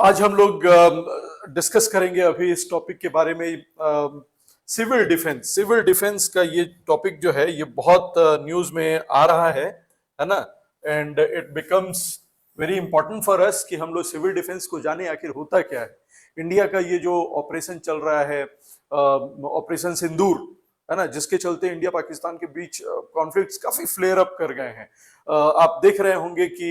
आज हम लोग डिस्कस करेंगे अभी इस टॉपिक के बारे में। सिविल डिफेंस का ये टॉपिक जो है ये बहुत न्यूज में आ रहा है ना। And it becomes very important for us कि हम लोग सिविल डिफेंस को जाने आखिर होता क्या है। इंडिया का ये जो ऑपरेशन चल रहा है, ऑपरेशन सिंदूर, है ना, जिसके चलते इंडिया पाकिस्तान के बीच कॉन्फ्लिक्ट्स काफी फ्लेयर अप कर गए हैं। आप देख रहे होंगे कि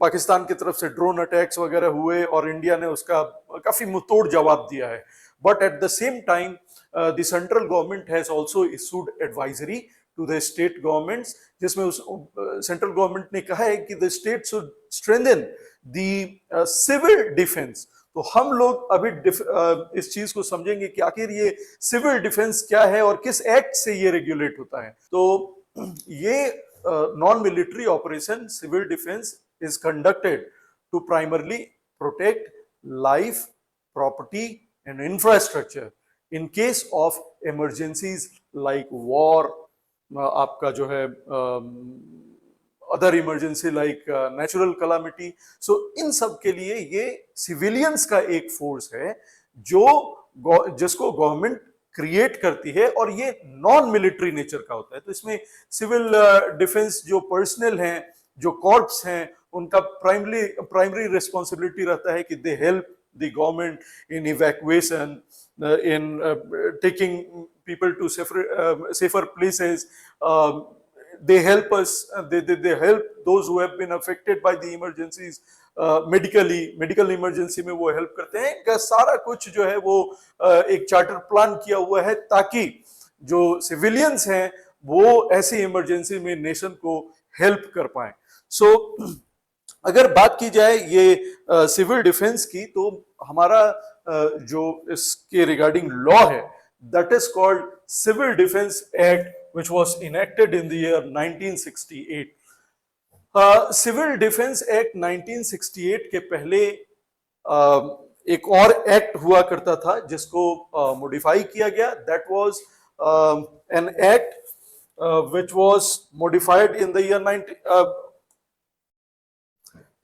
पाकिस्तान की तरफ से ड्रोन अटैक्स वगैरह हुए और इंडिया ने उसका काफी मुंहतोड़ जवाब दिया है। But at the same time the central government has also issued advisory to the state governments, जिसमें उस सेंट्रल गवर्नमेंट ने कहा है कि the state should strengthen the civil defence. तो हम लोग अभी इस चीज को समझेंगे कि आखिर ये सिविल डिफेंस क्या है और किस एक्ट से ये रेगुलेट होता है। तो ये non military operation civil defence is conducted to primarily protect life, property and infrastructure in case of emergencies like war, आपका जो है other emergency like natural calamity. So इन सब के लिए ये सिविलियंस का एक फोर्स है जिसको गवर्नमेंट क्रिएट करती है और ये नॉन मिलिट्री नेचर का होता है। तो इसमें सिविल डिफेंस जो पर्सनल हैं, जो कॉर्प्स हैं, उनका प्राइमरी रिस्पॉन्सिबिलिटी रहता है कि they help the government in evacuation, in taking people to safer places. they help us, they help those who have been affected by the emergencies medical emergency में वो help करते हैं। इनका सारा कुछ जो है वो एक चार्टर प्लान किया हुआ है ताकि जो सिविलियंस हैं वो ऐसी इमरजेंसी में नेशन को हेल्प कर पाए। सो अगर बात की जाए ये सिविल डिफेंस की, तो हमारा जो इसके रिगार्डिंग लॉ है that is called civil defence act which was enacted in the year 1968. Civil defence act 1968 के पहले एक और एक्ट हुआ करता था जिसको मॉडिफाई किया गया। That was an act which was modified in the year 90।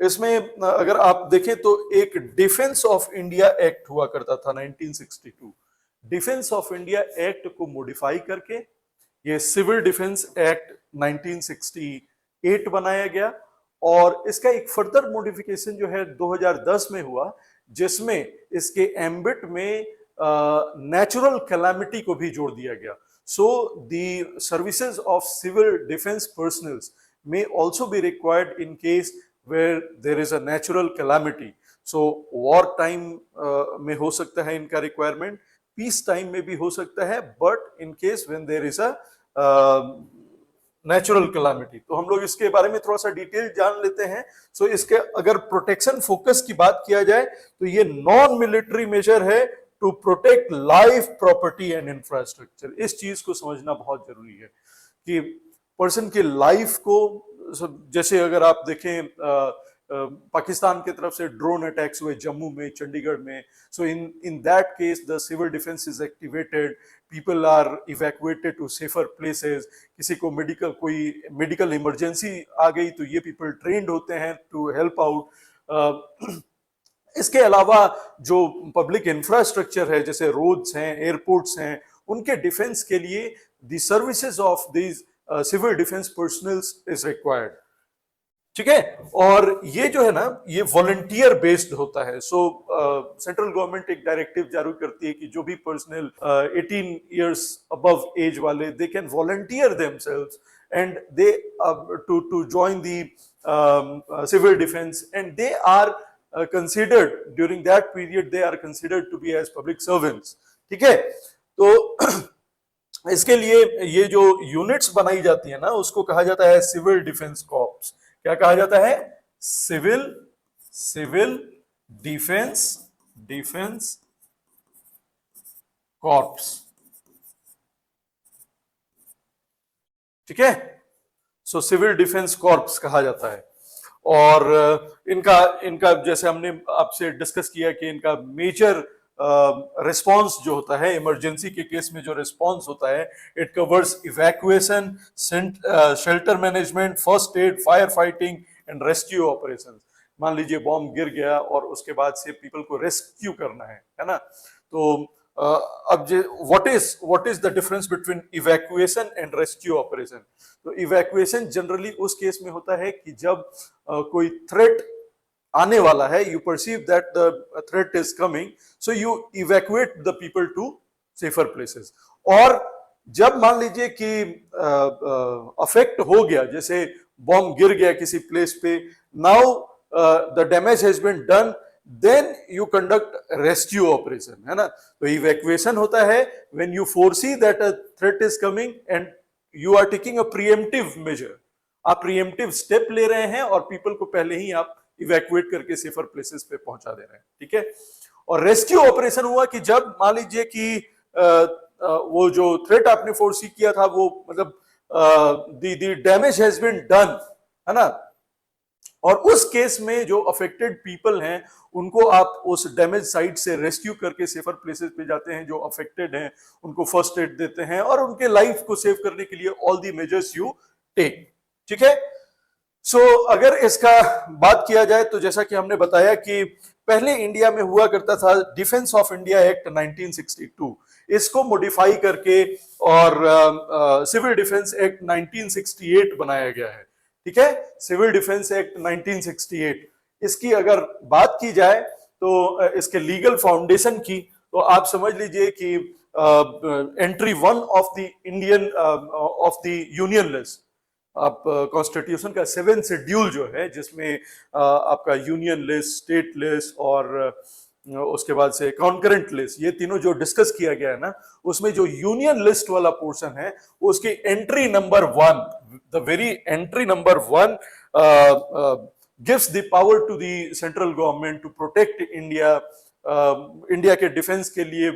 इसमें अगर आप देखें तो एक डिफेंस ऑफ इंडिया एक्ट हुआ करता था 1962। डिफेंस ऑफ इंडिया एक्ट को मॉडिफाई करके ये सिविल डिफेंस एक्ट 1968 बनाया गया और इसका एक फर्दर मॉडिफिकेशन जो है 2010 में हुआ, जिसमें इसके एम्बिट में नेचुरल कैलामिटी को भी जोड़ दिया गया। So the services of civil defence personnels may also be required in case where there is a natural calamity. So war time में हो सकता है इनका रिक्वायरमेंट, पीस टाइम में भी हो सकता है, but in case when there is a natural calamity. तो हम लोग इसके बारे में थोड़ा सा डिटेल जान लेते हैं। सो इसके अगर प्रोटेक्शन फोकस की बात किया जाए तो ये नॉन मिलिट्री मेजर है to protect life, property and infrastructure. इस चीज को समझना बहुत जरूरी है कि पर्सन की लाइफ को, जैसे अगर आप देखें पाकिस्तान की तरफ से ड्रोन अटैक्स हुए जम्मू में, चंडीगढ़ में। So in that case the civil defence is activated, people are evacuated to safer places. किसी को कोई मेडिकल इमरजेंसी आ गई तो ये पीपल ट्रेंड होते हैं टू हेल्प आउट। इसके अलावा जो पब्लिक इंफ्रास्ट्रक्चर है जैसे रोड्स हैं, एयरपोर्ट्स हैं, उनके डिफेंस के लिए the services of these civil defence personnels is required. ठीक है, और ये जो है ना ये वॉलंटियर बेस्ड होता है। सो सेंट्रल गवर्नमेंट एक डायरेक्टिव जारी करती है कि जो भी पर्सनल 18 इयर्स अबव एज वाले, they can volunteer themselves and they to join the civil defence and they are considered during that period, they are considered to be as public servants। ठीक है, तो इसके लिए ये जो यूनिट्स बनाई जाती है ना उसको कहा जाता है सिविल डिफेंस कॉर्प्स। क्या कहा जाता है? Civil defence corps. ठीक है, सो सिविल डिफेंस कॉर्प्स कहा जाता है। और इनका जैसे हमने आपसे डिस्कस किया कि इनका मेजर रिस्पांस जो होता है इमरजेंसी के केस में, जो रिस्पांस होता है, it covers evacuation, shelter management, first aid, fire fighting and rescue operations. मान लीजिए बॉम्ब गिर गया और उसके बाद से पीपल को रेस्क्यू करना है ना। तो अब what is the difference between evacuation and rescue operation. तो इवैक्यूएशन जनरली उस केस में होता है कि जब कोई थ्रेट आने वाला है, you perceive that the threat is coming, so you evacuate the people to safer places. और जब मान लीजिए कि अफेक्ट हो गया, जैसे बॉम्ब गिर गया किसी प्लेस पे, now the damage has been done, then you conduct rescue operation, है ना। तो इवैक्यूएशन होता है when you foresee that a threat is coming and you are taking a preemptive measure, आप प्रीएम्प्टिव स्टेप ले रहे हैं और पीपल को पहले ही आप इवैक्यूएट करके सेफर प्लेसेस पे पहुंचा दे रहे हैं, ठीक है। और रेस्क्यू ऑपरेशन हुआ कि जब मान लीजिए कि वो जो थ्रेट आपने फोरसी किया था वो मतलब the damage has been done, है ना। और उस केस में जो अफेक्टेड पीपल हैं उनको आप उस डैमेज साइट से रेस्क्यू करके सेफर प्लेसेस पे जाते हैं, जो अफेक्टेड हैं उनको फर्स्ट एड देते हैं और उनके लाइफ को सेव करने के लिए all the measures you take, ठीक है। सो अगर इसका बात किया जाए तो जैसा कि हमने बताया कि पहले इंडिया में हुआ करता था डिफेंस ऑफ इंडिया एक्ट 1962, इसको मॉडिफाई करके और सिविल डिफेंस एक्ट 1968 बनाया गया है, ठीक है। सिविल डिफेंस एक्ट 1968, इसकी अगर बात की जाए तो इसके लीगल फाउंडेशन की, तो आप समझ लीजिए कि entry 1 of the Indian of the union list, आप कॉन्स्टिट्यूशन का 7th शेड्यूल जो है जिसमें आपका यूनियन लिस्ट, स्टेट लिस्ट और उसके बाद से कॉन्करेंट लिस्ट, ये तीनों जो डिस्कस किया गया है ना, उसमें जो यूनियन लिस्ट वाला पोर्शन है उसकी entry number 1, the very entry number 1 gives the power to the central government to protect India, India के डिफेंस के लिए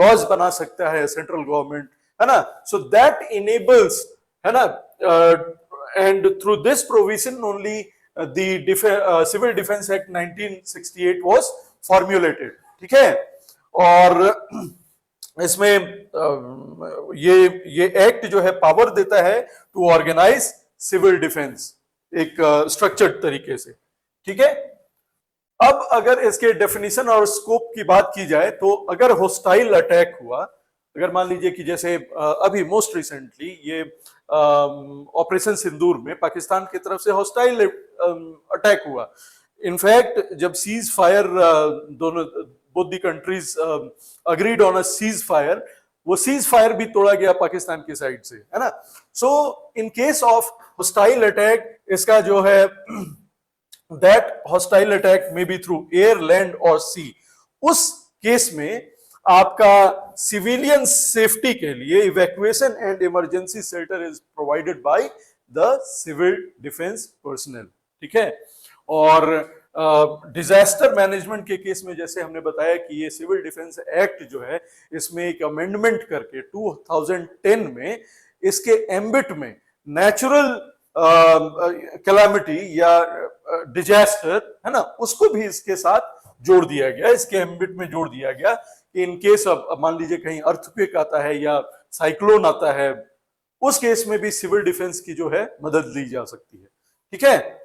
लॉज बना सकता है सेंट्रल गवर्नमेंट, है ना। सो दैट इनेबल्स, है ना, and through this provision only the Civil Defense Act 1968 was formulated, ठीक है। और इसमें ये एक्ट जो है पावर देता है टू ऑर्गेनाइज सिविल डिफेंस एक स्ट्रक्चर्ड तरीके से, ठीक है। अब अगर इसके डेफिनेशन और स्कोप की बात की जाए तो अगर होस्टाइल अटैक हुआ, अगर मान लीजिए कि जैसे अभी मोस्ट रिसेंटली ये ऑपरेशन सिंदूर में पाकिस्तान की तरफ से हॉस्टाइल अटैक हुआ, इनफैक्ट जब सीज फायर दोनों both the countries agreed on a ceasefire, वो सीज फायर भी तोड़ा गया पाकिस्तान की साइड से, है ना। So in case of hostile attack, इसका जो है that hostile attack may be through air, land और सी, उस केस में आपका सिविलियन सेफ्टी के लिए evacuation and emergency shelter is provided by the civil defence personnel, ठीक है। और डिजास्टर मैनेजमेंट के केस में जैसे हमने बताया कि ये सिविल डिफेंस एक्ट जो है, इसमें एक अमेंडमेंट करके 2010 में इसके एम्बिट में नेचुरल कैलामिटी या डिजास्टर, है ना, उसको भी इसके साथ जोड़ दिया गया, इसके एम्बिट में जोड़ दिया गया कि इन केस अब मान लीजिए कहीं अर्थक्वेक आता है या साइक्लोन आता है, उस केस में भी सिविल डिफेंस की जो है मदद ली जा सकती है, ठीक है।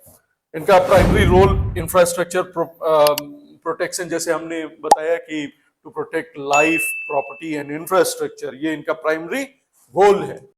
इनका प्राइमरी रोल इंफ्रास्ट्रक्चर प्रोटेक्शन, जैसे हमने बताया कि to protect life, property and infrastructure, ये इनका प्राइमरी गोल है।